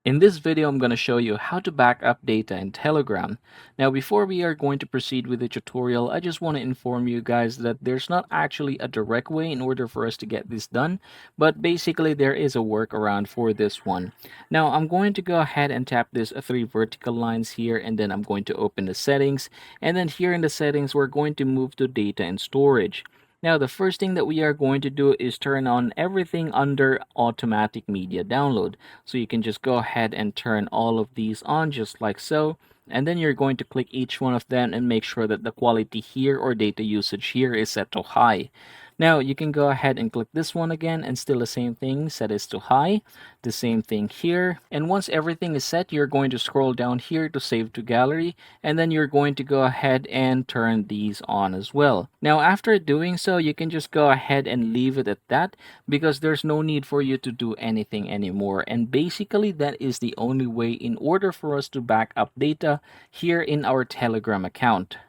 In this video, I'm going to show you how to back up data in Telegram. Now, before we are going to proceed with the tutorial, I just want to inform you guys that there's not actually a direct way in order for us to get this done, but basically there is a workaround for this one. Now, I'm going to go ahead and tap this three vertical lines here, and then I'm going to open the settings, and then here in the settings, we're going to move to data and storage. Now, the first thing that we are going to do is turn on everything under automatic media download. So you can just go ahead and turn all of these on just like so. And then you're going to click each one of them and make sure that the quality here or data usage here is set to high. Now you can go ahead and click this one again and still the same thing, set is to high. The same thing here. And once everything is set, you're going to scroll down here to save to gallery. And then you're going to go ahead and turn these on as well. Now after doing so, you can just go ahead and leave it at that because there's no need for you to do anything anymore. And basically that is the only way in order for us to back up data here in our Telegram account.